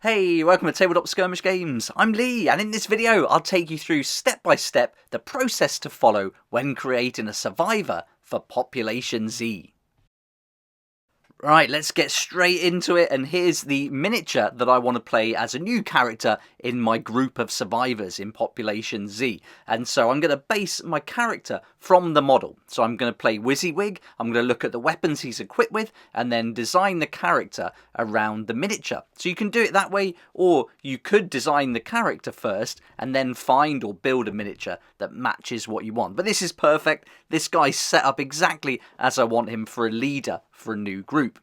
Hey, welcome to Tabletop Skirmish Games. I'm Lee, and in this video I'll take you through step by step the process to follow when creating a survivor for Population Z. Right, let's get straight into it, and here's the miniature that I want to play as a new character in my group of survivors in Population Z. And so I'm going to base my character from the model. So I'm going to play WYSIWYG, I'm going to look at the weapons he's equipped with, and then design the character around the miniature. So you can do it that way, or you could design the character first, and then find or build a miniature that matches what you want. But this is perfect. This guy's set up exactly as I want him for a leader for a new group.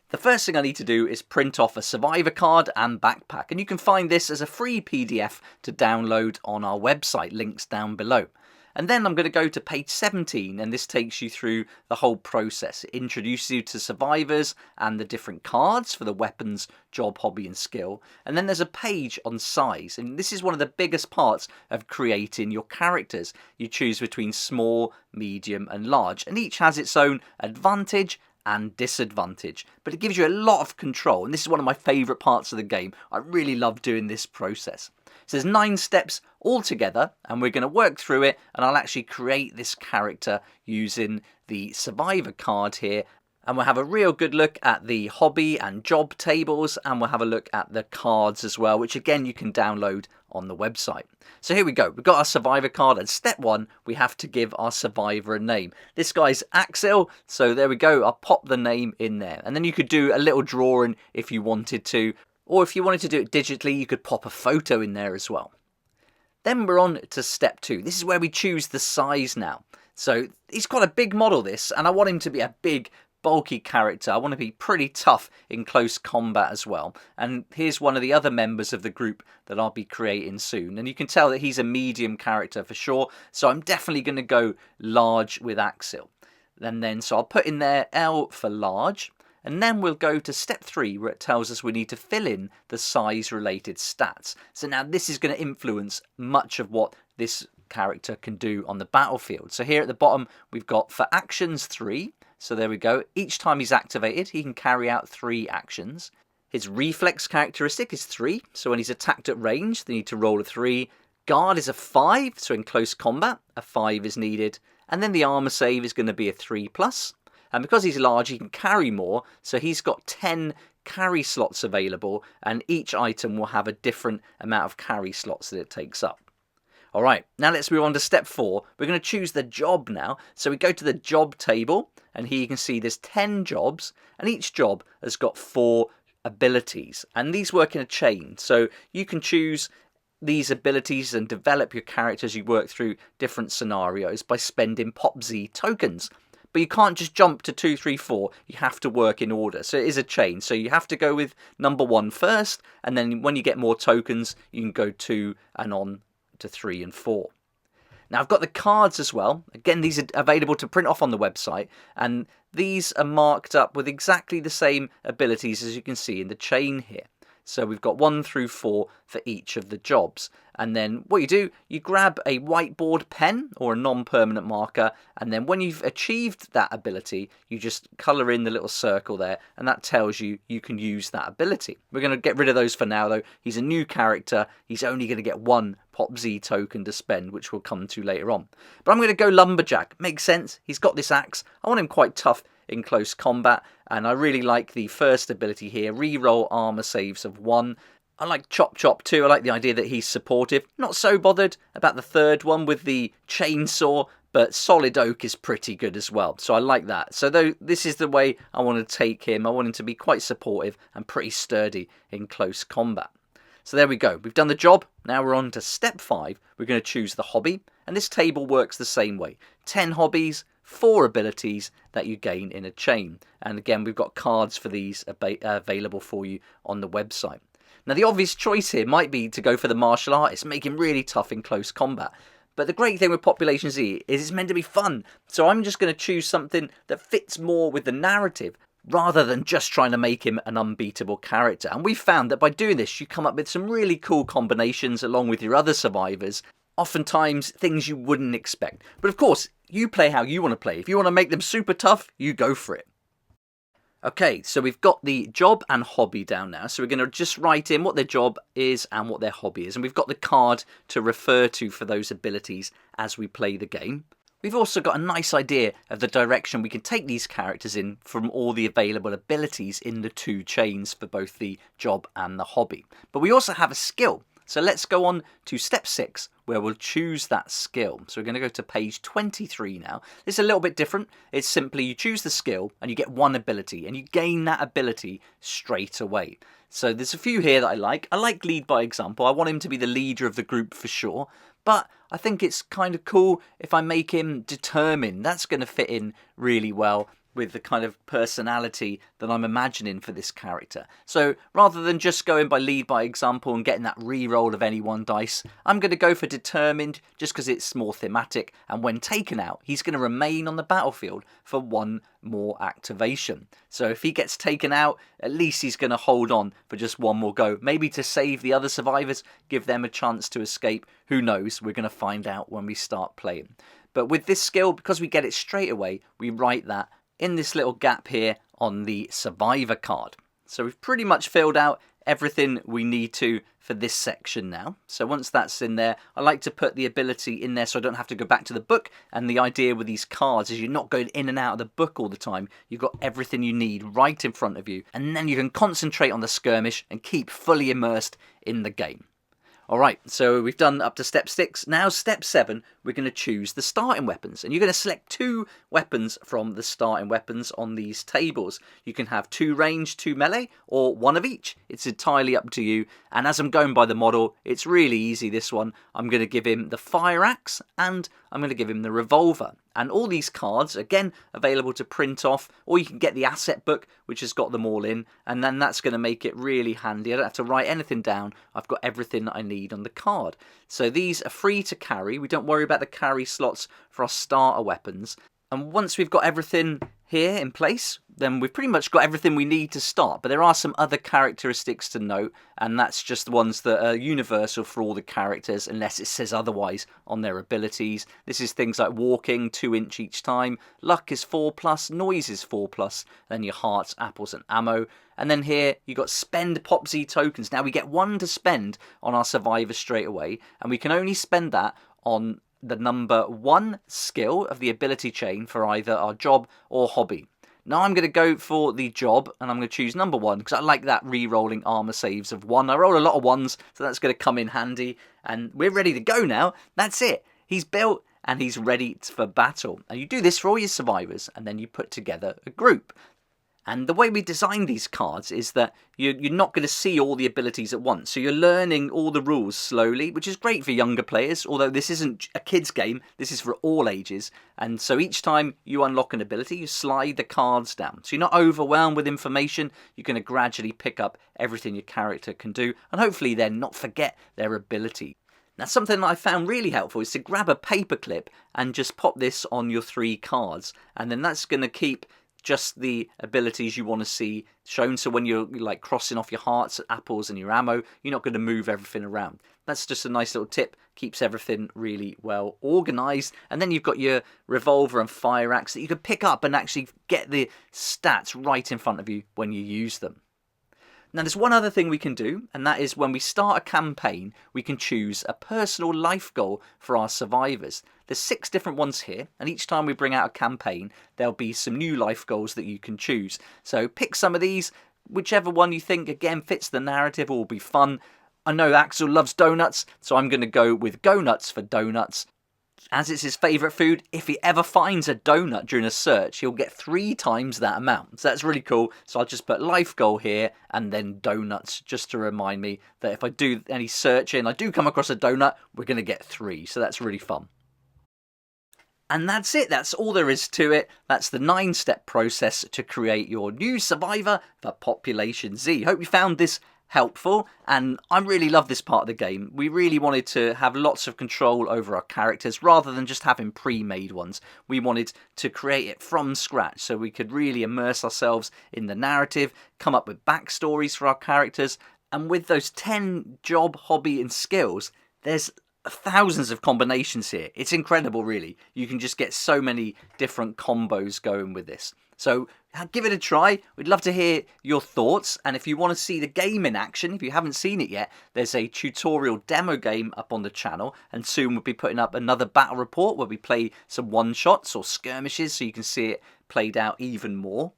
The first thing I need to do is print off a survivor card and backpack, and you can find this as a free PDF to download on our website, links down below. And then I'm going to go to page 17, and this takes you through the whole process. It introduces you to survivors and the different cards for the weapons, job, hobby and skill. And then there's a page on size, and this is one of the biggest parts of creating your characters. You choose between small, medium and large, and each has its own advantage and disadvantage, but it gives you a lot of control, and this is one of my favourite parts of the game. I really love doing this process. So there's 9 steps all together, and we're going to work through it, and I'll actually create this character using the survivor card here, and we'll have a real good look at the hobby and job tables, and we'll have a look at the cards as well, which again you can download on the website. So here we go, we've got our survivor card, and step 1, we have to give our survivor a name. This guy's Axel, so there we go, I'll pop the name in there. And then you could do a little drawing if you wanted to, or if you wanted to do it digitally, you could pop a photo in there as well. Then we're on to step 2. This is where we choose the size now. So he's got a big model, this, and I want him to be a big, bulky character. I want to be pretty tough in close combat as well. And here's one of the other members of the group that I'll be creating soon. And you can tell that he's a medium character for sure. So I'm definitely going to go large with Axel. And then, so I'll put in there L for large. And then we'll go to step 3 where it tells us we need to fill in the size related stats. So now this is going to influence much of what this character can do on the battlefield. So here at the bottom we've got for actions 3. So there we go. Each time he's activated, he can carry out 3 actions. His reflex characteristic is 3. So when he's attacked at range, they need to roll a 3. Guard is a 5. So in close combat, a 5 is needed. And then the armor save is going to be a 3+. And because he's large, he can carry more. So he's got 10 carry slots available. And each item will have a different amount of carry slots that it takes up. Alright, now let's move on to step 4. We're going to choose the job now. So we go to the job table, and here you can see there's 10 jobs, and each job has got 4 abilities. And these work in a chain, so you can choose these abilities and develop your character as you work through different scenarios by spending PopZ tokens. But you can't just jump to 2, 3, 4, you have to work in order. So it is a chain, so you have to go with number 1 first, and then when you get more tokens, you can go 2 and on to 3 and 4. Now I've got the cards as well. Again, these are available to print off on the website, and these are marked up with exactly the same abilities as you can see in the chain here. So we've got 1 through 4 for each of the jobs. And then what you do, you grab a whiteboard pen or a non-permanent marker, and then when you've achieved that ability, you just colour in the little circle there, and that tells you you can use that ability. We're going to get rid of those for now though. He's a new character, he's only going to get 1 PopZ token to spend, which we'll come to later on. But I'm going to go Lumberjack, makes sense, he's got this axe, I want him quite tough in close combat, and I really like the first ability here, reroll armor saves of 1. I like Chop Chop too. I like the idea that he's supportive. Not so bothered about the third one with the chainsaw, but Solid Oak is pretty good as well. So I like that. So though this is the way I want to take him. I want him to be quite supportive and pretty sturdy in close combat. So there we go. We've done the job. Now we're on to step 5. We're going to choose the hobby. And this table works the same way. 10 hobbies, 4 abilities that you gain in a chain. And again, we've got cards for these available for you on the website. Now the obvious choice here might be to go for the martial artist, make him really tough in close combat. But the great thing with Population Z is it's meant to be fun. So I'm just going to choose something that fits more with the narrative, rather than just trying to make him an unbeatable character. And we've found that by doing this, you come up with some really cool combinations along with your other survivors. Oftentimes, things you wouldn't expect. But of course, you play how you want to play. If you want to make them super tough, you go for it. Okay, so we've got the job and hobby down now, so we're going to just write in what their job is and what their hobby is, and we've got the card to refer to for those abilities as we play the game. We've also got a nice idea of the direction we can take these characters in from all the available abilities in the two chains for both the job and the hobby. But we also have a skill. So let's go on to step 6, where we'll choose that skill. So we're going to go to page 23 now. This is a little bit different. It's simply you choose the skill and you get one ability and you gain that ability straight away. So there's a few here that I like. I like lead by example. I want him to be the leader of the group for sure. But I think it's kind of cool if I make him determined. That's going to fit in really well with the kind of personality that I'm imagining for this character. So rather than just going by lead by example and getting that re-roll of any one dice, I'm going to go for determined just because it's more thematic, and when taken out, he's going to remain on the battlefield for one more activation. So if he gets taken out, at least he's going to hold on for just one more go. Maybe to save the other survivors, give them a chance to escape. Who knows? We're going to find out when we start playing. But with this skill, because we get it straight away, we write that in this little gap here on the survivor card. So we've pretty much filled out everything we need to for this section now. So once that's in there, I like to put the ability in there so I don't have to go back to the book. And the idea with these cards is you're not going in and out of the book all the time. You've got everything you need right in front of you, and then you can concentrate on the skirmish and keep fully immersed in the game. Alright, so we've done up to step 6. Now step 7, we're going to choose the starting weapons. And you're going to select 2 weapons from the starting weapons on these tables. You can have 2 range, 2 melee, or 1 of each. It's entirely up to you. And as I'm going by the model, it's really easy, this one. I'm going to give him the fire axe, and I'm going to give him the revolver. And all these cards, again, available to print off, or you can get the asset book, which has got them all in, and then that's going to make it really handy. I don't have to write anything down. I've got everything that I need on the card. So these are free to carry. We don't worry about the carry slots for our starter weapons. And once we've got everything here in place, then we've pretty much got everything we need to start. But there are some other characteristics to note, and that's just the ones that are universal for all the characters, unless it says otherwise on their abilities. This is things like walking, 2 inch each time, luck is 4+, noise is 4+, then your hearts, apples, and ammo. And then here you got spend Pop Z tokens. Now we get 1 to spend on our survivor straight away, and we can only spend that on the number 1 skill of the ability chain for either our job or hobby. Now I'm going to go for the job, and I'm going to choose number 1 because I like that re-rolling armor saves of 1. I roll a lot of 1s, so that's going to come in handy. And we're ready to go now. That's it. He's built and he's ready for battle. And you do this for all your survivors, and then you put together a group. And the way we design these cards is that you're not going to see all the abilities at once. So you're learning all the rules slowly, which is great for younger players. Although this isn't a kid's game, this is for all ages. And so each time you unlock an ability, you slide the cards down. So you're not overwhelmed with information. You're going to gradually pick up everything your character can do. And hopefully then not forget their ability. Now something that I found really helpful is to grab a paper clip and just pop this on your 3 cards. And then that's going to keep just the abilities you want to see shown. So when you're like crossing off your hearts, apples, and your ammo, you're not going to move everything around. That's just a nice little tip. Keeps everything really well organized. And then you've got your revolver and fire axe that you can pick up and actually get the stats right in front of you when you use them. Now there's one other thing we can do, and that is when we start a campaign, we can choose a personal life goal for our survivors. There's 6 different ones here, and each time we bring out a campaign, there'll be some new life goals that you can choose. So pick some of these, whichever one you think, again, fits the narrative or will be fun. I know Axel loves donuts, so I'm going to go with Go Nuts for donuts. As it's his favourite food, if he ever finds a donut during a search, he'll get 3 times that amount. So that's really cool. So I'll just put life goal here and then donuts, just to remind me that if I do any searching, I do come across a donut, we're going to get 3. So that's really fun. And that's it. That's all there is to it. That's the 9-step process to create your new survivor for Population Z. Hope you found this helpful, and I really love this part of the game. We really wanted to have lots of control over our characters rather than just having pre-made ones. We wanted to create it from scratch so we could really immerse ourselves in the narrative, come up with backstories for our characters, and with those 10 job, hobby and skills, there's thousands of combinations here. It's incredible, really. You can just get so many different combos going with this. So give it a try. We'd love to hear your thoughts. And if you want to see the game in action, if you haven't seen it yet, there's a tutorial demo game up on the channel. And soon we'll be putting up another battle report where we play some one-shots or skirmishes so you can see it played out even more.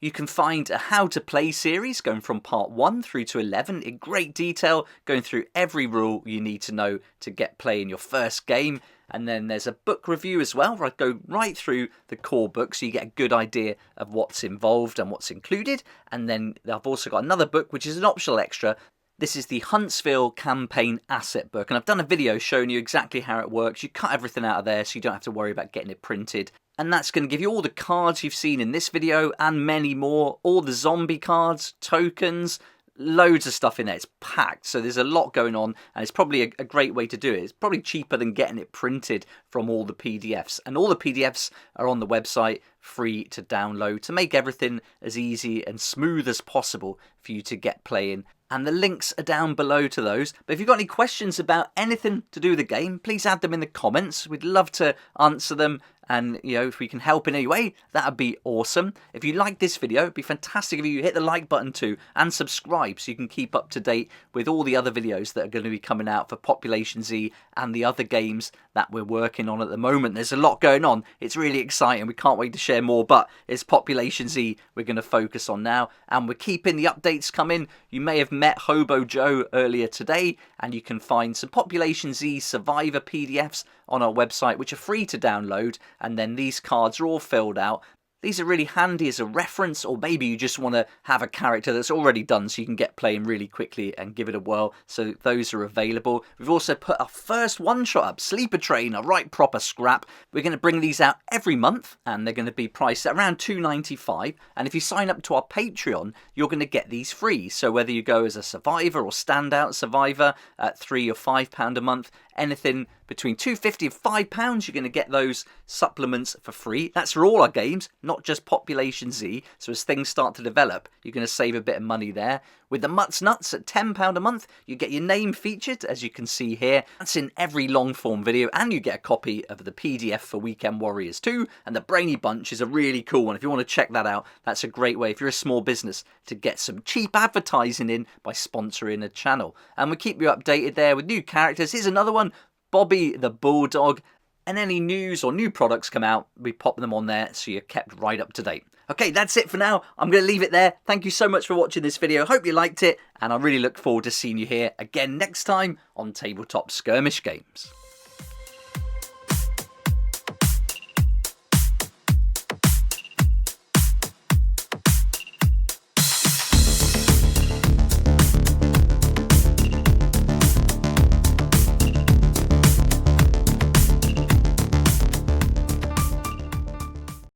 You can find a how to play series going from part 1 through to 11 in great detail, going through every rule you need to know to get playing your first game. And then there's a book review as well, where I go right through the core book so you get a good idea of what's involved and what's included. And then I've also got another book which is an optional extra. This is the Huntsville Campaign Asset Book, and I've done a video showing you exactly how it works. You cut everything out of there so you don't have to worry about getting it printed. And that's going to give you all the cards you've seen in this video and many more. All the zombie cards, tokens, loads of stuff in there. It's packed, so there's a lot going on, and it's probably a great way to do it. It's probably cheaper than getting it printed from all the PDFs. And all the PDFs are on the website, free to download, to make everything as easy and smooth as possible for you to get playing. And the links are down below to those. But if you've got any questions about anything to do with the game, please add them in the comments. We'd love to answer them. And, you know, if we can help in any way, that would be awesome. If you like this video, it'd be fantastic if you hit the like button too and subscribe so you can keep up to date with all the other videos that are going to be coming out for Population Z and the other games that we're working on at the moment. There's a lot going on. It's really exciting. We can't wait to share more, but it's Population Z we're going to focus on now. And we're keeping the updates coming. You may have met Hobo Joe earlier today, and you can find some Population Z Survivor PDFs on our website, which are free to download. And then these cards are all filled out. These are really handy as a reference, or maybe you just want to have a character that's already done so you can get playing really quickly and give it a whirl. So those are available. We've also put our first one-shot up, Sleeper Train, a right proper scrap. We're going to bring these out every month, and they're going to be priced at around $2.95. And if you sign up to our Patreon, you're going to get these free. So whether you go as a survivor or standout survivor at £3 or £5 a month, anything between £2.50 and £5, you're going to get those supplements for free. That's for all our games, not just Population Z. So as things start to develop, you're going to save a bit of money there. With the Mutts Nuts at £10 a month, you get your name featured, as you can see here. That's in every long form video, and you get a copy of the PDF for Weekend Warriors 2, and the Brainy Bunch is a really cool one. If you want to check that out, that's a great way, if you're a small business, to get some cheap advertising in by sponsoring a channel. And we keep you updated there with new characters. Here's another one, Bobby the Bulldog. And any news or new products come out, we pop them on there so you're kept right up to date. Okay, that's it for now. I'm going to leave it there. Thank you so much for watching this video. Hope you liked it, and I really look forward to seeing you here again next time on Tabletop Skirmish Games.